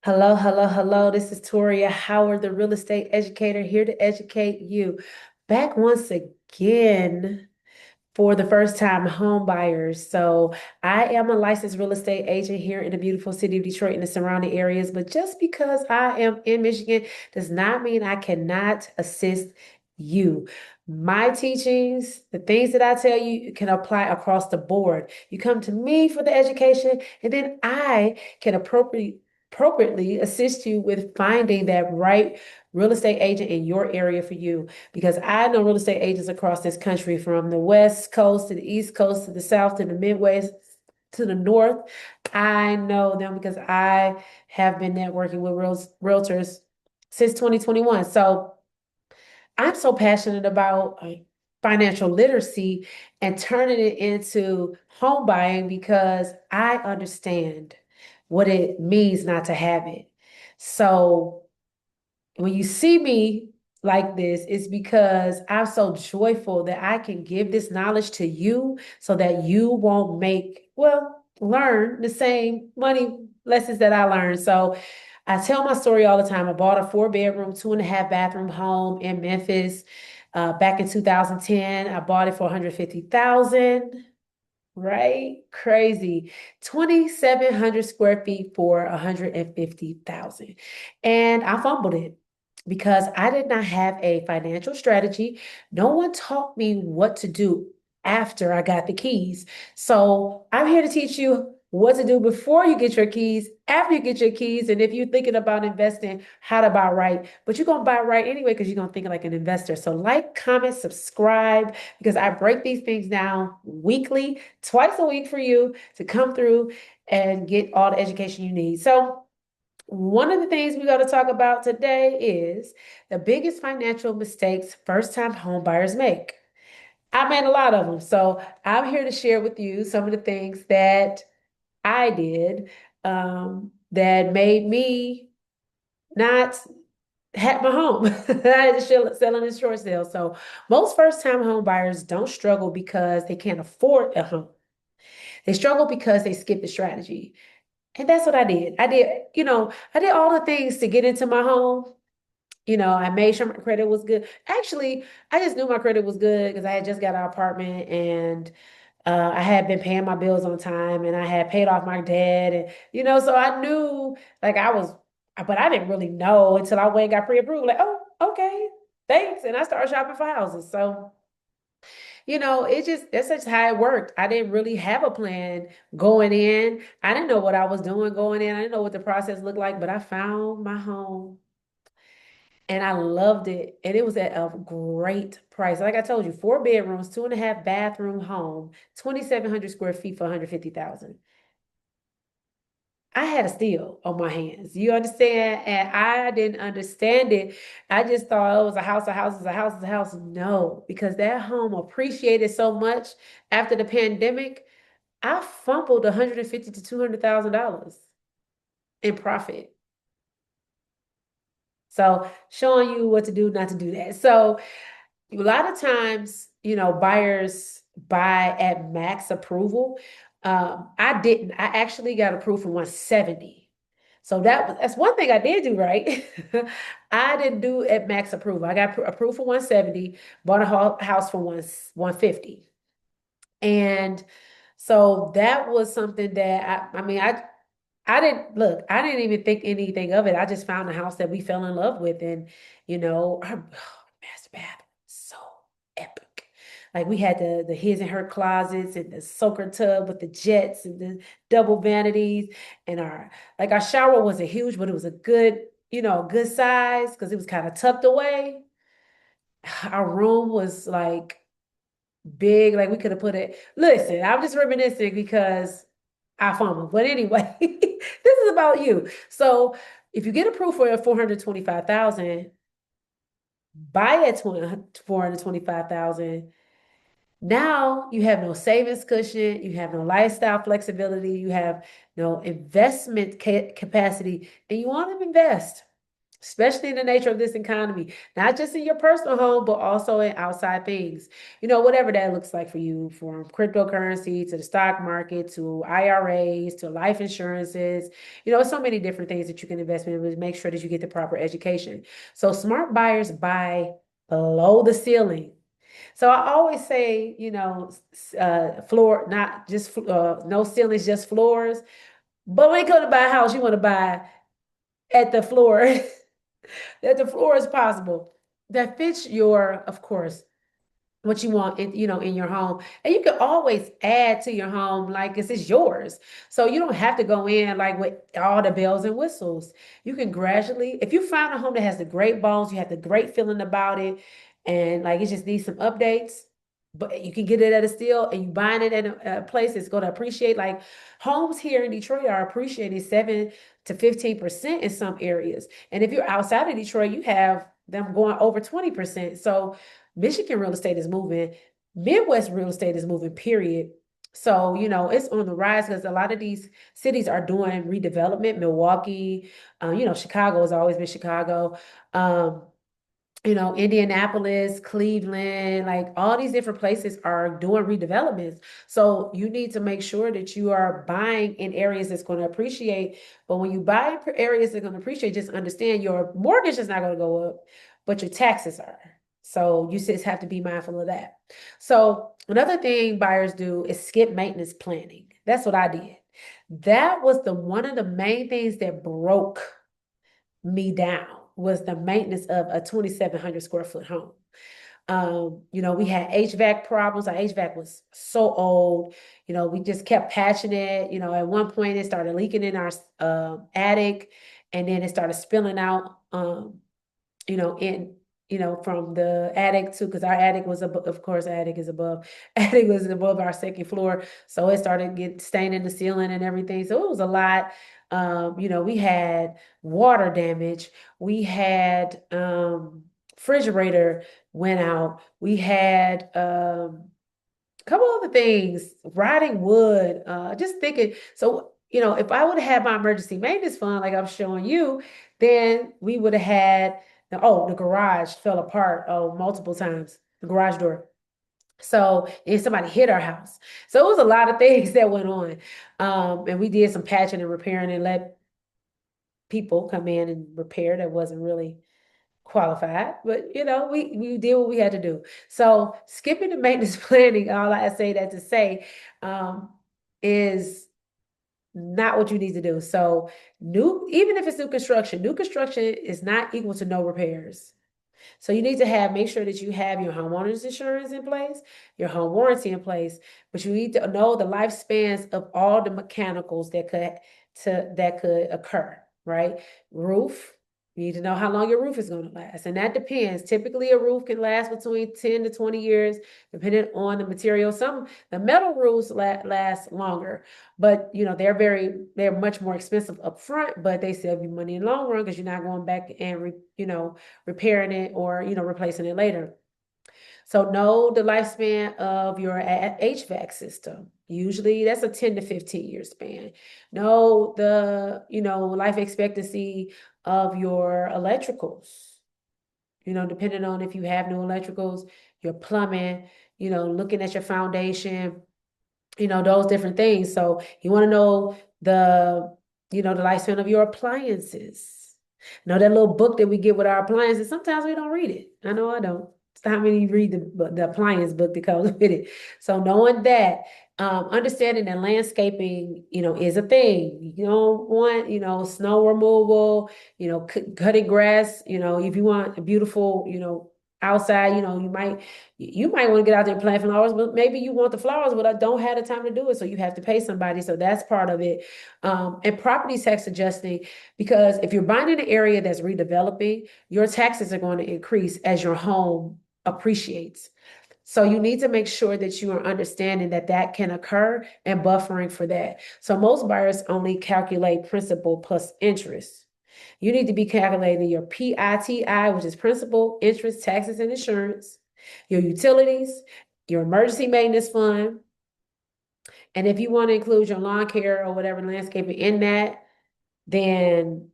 Hello, hello, hello. This is Toria Howard, the real estate educator, here to educate you. Back once again for the first time home buyers. So, I am a licensed real estate agent here in the beautiful city of Detroit and the surrounding areas. But just because I am in Michigan does not mean I cannot assist you. My teachings, the things that I tell you, can apply across the board. You come to me for the education, and then I can appropriately assist you with finding that right real estate agent in your area for you, because I know real estate agents across this country, from the West Coast to the East Coast to the South to the Midwest to the North. I know them because I have been networking with realtors since 2021. So I'm so passionate about financial literacy and turning it into home buying because I understand what it means not to have it. So when you see me like this, it's because I'm so joyful that I can give this knowledge to you so that you won't learn the same money lessons that I learned. So I tell my story all the time. I bought a 4 bedroom, 2.5 bathroom home in Memphis back in 2010. I bought it for 150,000. Right? Crazy. 2,700 square feet for 150,000. And I fumbled it because I did not have a financial strategy. No one taught me what to do after I got the keys. So I'm here to teach you what to do before you get your keys, after you get your keys, and if you're thinking about investing, how to buy right. But you're gonna buy right anyway because you're gonna think like an investor. So like, comment, subscribe, because I break these things down weekly, twice a week for you to come through and get all the education you need. So one of the things we got to talk about today is the biggest financial mistakes first-time home buyers make. I made a lot of them. So I'm here to share with you some of the things that I did that made me not have my home. I had to sell in a short sale. So most first-time home buyers don't struggle because they can't afford a home. They struggle because they skip the strategy. And that's what I did. I did all the things to get into my home. I made sure my credit was good. Actually, I just knew my credit was good because I had just got an apartment, and I had been paying my bills on time, and I had paid off my debt. And, so I knew, like, but I didn't really know until I went and got pre-approved. Like, oh, okay, thanks. And I started shopping for houses. So, that's just how it worked. I didn't really have a plan going in. I didn't know what I was doing going in. I didn't know what the process looked like, but I found my home and I loved it. And it was at a great price. Like I told you, 4 bedrooms, 2.5 bathroom home, 2,700 square feet for 150,000. I had a steal on my hands. You understand? And I didn't understand it. I just thought it was a house, a house, is a house, is a house. No, because that home appreciated so much after the pandemic. I fumbled 150 to $200,000 in profit. So showing you what to do, not to do that. So a lot of times, buyers buy at max approval. I didn't. I actually got approved for 170. So that's one thing I did do right. I didn't do at max approval. I got approved for 170, bought a house for 150. And so that was something that I didn't look, I didn't even think anything of it. I just found a house that we fell in love with. And, our master bath, so epic. Like we had the his and her closets and the soaker tub with the jets and the double vanities. And our shower wasn't huge, but it was a good size because it was kind of tucked away. Our room was like big, like we could have put it. Listen, I'm just reminiscing because I fumbled. But anyway, this is about you. So if you get approved for 425,000, buy at 425,000. Now you have no savings cushion, you have no lifestyle flexibility, you have no investment capacity, and you want to invest. especially in the nature of this economy, not just in your personal home, but also in outside things. Whatever that looks like for you, from cryptocurrency to the stock market to IRAs to life insurances. So many different things that you can invest in, but make sure that you get the proper education. So smart buyers buy below the ceiling. So I always say, floor, not just no ceilings, just floors. But when you come to buy a house, you want to buy at the floor, that the floor is possible that fits of course, what you want in your home. And you can always add to your home like it's yours. So you don't have to go in like with all the bells and whistles. You can gradually, if you find a home that has the great bones, you have the great feeling about it, and like it just needs some updates, but you can get it at a steal and you buying it at a place that's going to appreciate. Like homes here in Detroit are appreciating 7 to 15% in some areas. And if you're outside of Detroit, you have them going over 20%. So Michigan real estate is moving. Midwest real estate is moving, period. So, it's on the rise because a lot of these cities are doing redevelopment. Milwaukee, Chicago has always been Chicago. Um, Indianapolis, Cleveland, like all these different places are doing redevelopments. So you need to make sure that you are buying in areas that's going to appreciate. But when you buy in areas that are going to appreciate, just understand your mortgage is not going to go up, but your taxes are. So you just have to be mindful of that. So another thing buyers do is skip maintenance planning. That's what I did. That was the one of the main things that broke me down, was the maintenance of a 2,700 square foot home. We had HVAC problems. Our HVAC was so old. We just kept patching it. At one point it started leaking in our attic, and then it started spilling out. In from the attic too, because our attic was above, of course, attic is above, attic was above our second floor. So it started get staining the ceiling and everything. So it was a lot. We had water damage. We had refrigerator went out. We had a couple other things, rotting wood, just thinking. So, if I would have had my emergency maintenance fund, like I'm showing you, then we would have had, oh, the garage fell apart, multiple times, the garage door. So, and somebody hit our house. So it was a lot of things that went on. And we did some patching and repairing and let people come in and repair that wasn't really qualified, but we did what we had to do. So skipping the maintenance planning, all I say that to say, is not what you need to do. So even if it's new construction is not equal to no repairs. So you need to make sure that you have your homeowner's insurance in place, your home warranty in place, but you need to know the lifespans of all the mechanicals that could occur, right? Roof, you need to know how long your roof is going to last. And that depends. Typically, a roof can last between 10 to 20 years, depending on the material. The metal roofs last longer, but they're much more expensive up front, but they save you money in the long run because you're not going back and repairing it or replacing it later. So know the lifespan of your HVAC system. Usually that's a 10 to 15 year span. Know the life expectancy of your electricals. Depending on if you have new electricals, your plumbing, looking at your foundation, those different things. So you want to know the lifespan of your appliances. That little book that we get with our appliances, sometimes we don't read it. I know I don't. It's how many you read the appliance book that comes with it. So knowing that, understanding that landscaping, is a thing. You don't want, snow removal, cutting grass, if you want a beautiful, outside, you might want to get out there and plant flowers, but maybe you want the flowers, but I don't have the time to do it. So you have to pay somebody. So that's part of it. And property tax adjusting, because if you're buying in an area that's redeveloping, your taxes are going to increase as your home appreciates. So you need to make sure that you are understanding that can occur and buffering for that. So most buyers only calculate principal plus interest. You need to be calculating your PITI, which is principal, interest, taxes, and insurance, your utilities, your emergency maintenance fund. And if you want to include your lawn care or whatever landscaping in that, then,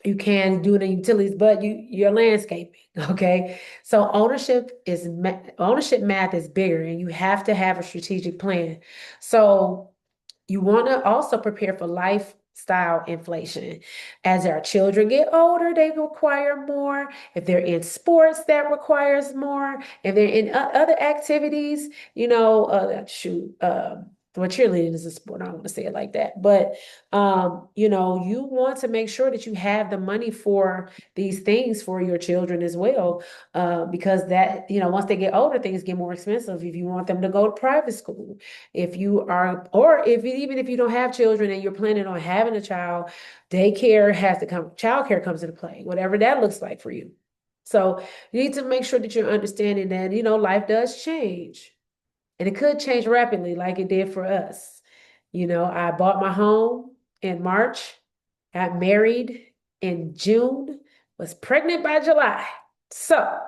You can do it in utilities, but you're landscaping. Okay. So ownership math is bigger and you have to have a strategic plan. So you want to also prepare for lifestyle inflation. As our children get older, they require more. If they're in sports, that requires more. If they're in other activities, well, cheerleading is a sport. I don't want to say it like that, but you want to make sure that you have the money for these things for your children as well, because once they get older, things get more expensive. If you want them to go to private school, if you are, or if even if you don't have children and you're planning on having a child, daycare has to come, childcare comes into play, whatever that looks like for you. So you need to make sure that you're understanding that, life does change and it could change rapidly like it did for us. I bought my home in March, got married in June, was pregnant by July. So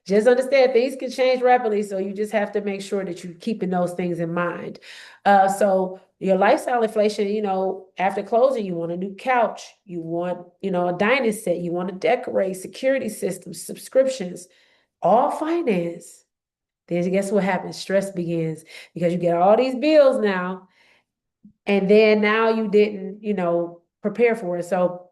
just understand things can change rapidly. So you just have to make sure that you're keeping those things in mind. So your lifestyle inflation, after closing, you want a new couch, you want, a dining set, you want to decorate, security systems, subscriptions, all finance. Then guess what happens? Stress begins because you get all these bills now, and then now you didn't, prepare for it. So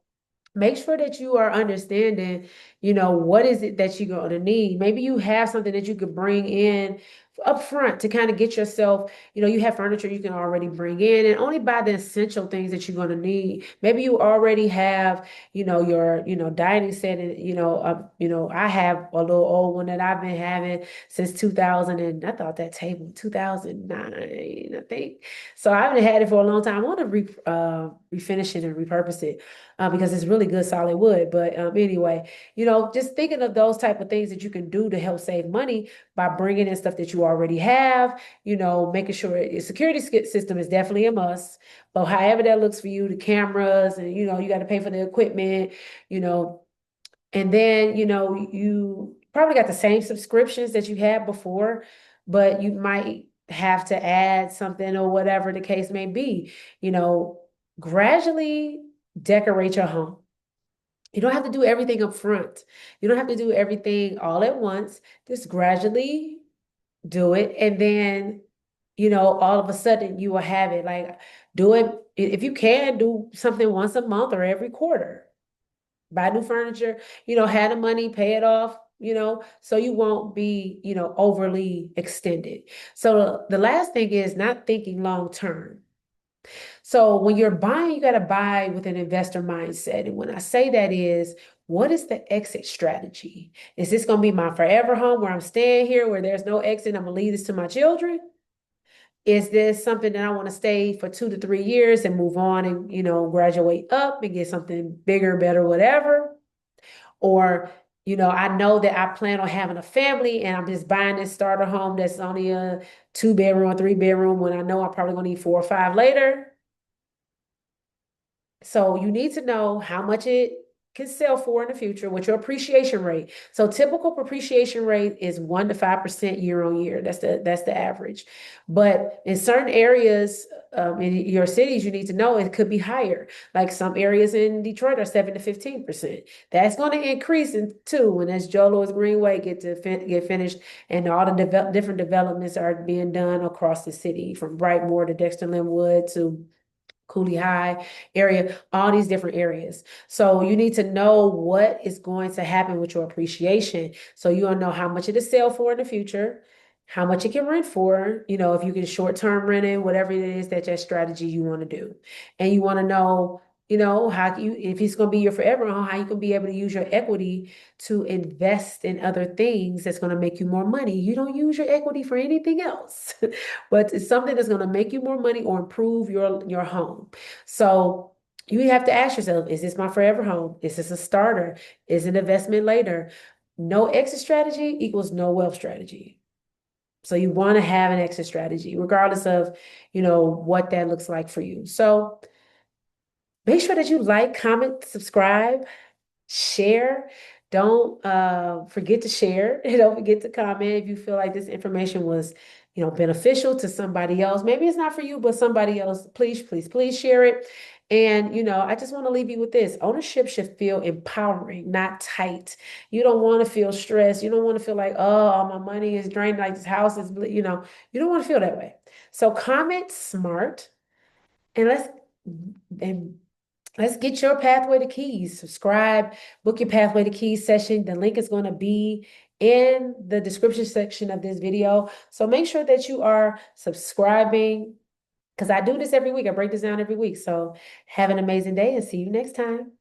make sure that you are understanding, what is it that you're going to need. Maybe you have something that you could bring in up front to kind of get yourself, you have furniture you can already bring in and only buy the essential things that you're going to need. Maybe you already have, your, dining set and, I have a little old one that I've been having since 2000 and I thought that table 2009, I think. So I've had it for a long time. I want to refinish it and repurpose it because it's really good solid wood. But anyway, just thinking of those type of things that you can do to help save money by bringing in stuff that you already have, making sure your security system is definitely a must. But however that looks for you, the cameras and, you got to pay for the equipment, you know, and then, you probably got the same subscriptions that you had before, but you might have to add something or whatever the case may be, gradually decorate your home. You don't have to do everything up front. You don't have to do everything all at once. Just gradually do it. And then, all of a sudden you will have it. Like do it. If you can do something once a month or every quarter, buy new furniture, have the money, pay it off, so you won't be, overly extended. So the last thing is not thinking long term. So when you're buying, you got to buy with an investor mindset. And when I say that is, what is the exit strategy? Is this going to be my forever home where I'm staying here, where there's no exit? I'm going to leave this to my children? Is this something that I want to stay for 2 to 3 years and move on and, graduate up and get something bigger, better, whatever? Or, I know that I plan on having a family and I'm just buying this starter home that's only a 2 bedroom or 3 bedroom when I know I'm probably going to need 4 or 5 later. So you need to know how much it can sell for in the future, with your appreciation rate. So typical appreciation rate is 1 to 5% year on year. That's the average. But in certain areas in your cities, you need to know it could be higher. Like some areas in Detroit are 7 to 15%. That's going to increase in too when as Joe Louis Greenway get finished and all the different developments are being done across the city, from Brightmoor to Dexter Linwood to Cooley High area, all these different areas. So you need to know what is going to happen with your appreciation. So you'll know how much it is sell for in the future, how much it can rent for, if you can short-term rent it, whatever it is that strategy you want to do. And you want to know, how you, if it's going to be your forever home, how you can be able to use your equity to invest in other things that's going to make you more money. You don't use your equity for anything else, but it's something that's going to make you more money or improve your home. So you have to ask yourself, is this my forever home? Is this a starter? Is it an investment later? No exit strategy equals no wealth strategy. So you want to have an exit strategy, regardless of, what that looks like for you. So make sure that you like, comment, subscribe, share. Don't forget to share. Don't forget to comment if you feel like this information was beneficial to somebody else. Maybe it's not for you, but somebody else. Please, please, please share it. And, I just want to leave you with this. Ownership should feel empowering, not tight. You don't want to feel stressed. You don't want to feel like, oh, all my money is drained, like this house is, you don't want to feel that way. So comment smart and and let's get your pathway to keys. Subscribe, book your pathway to keys session. The link is going to be in the description section of this video. So make sure that you are subscribing because I do this every week. I break this down every week. So have an amazing day and see you next time.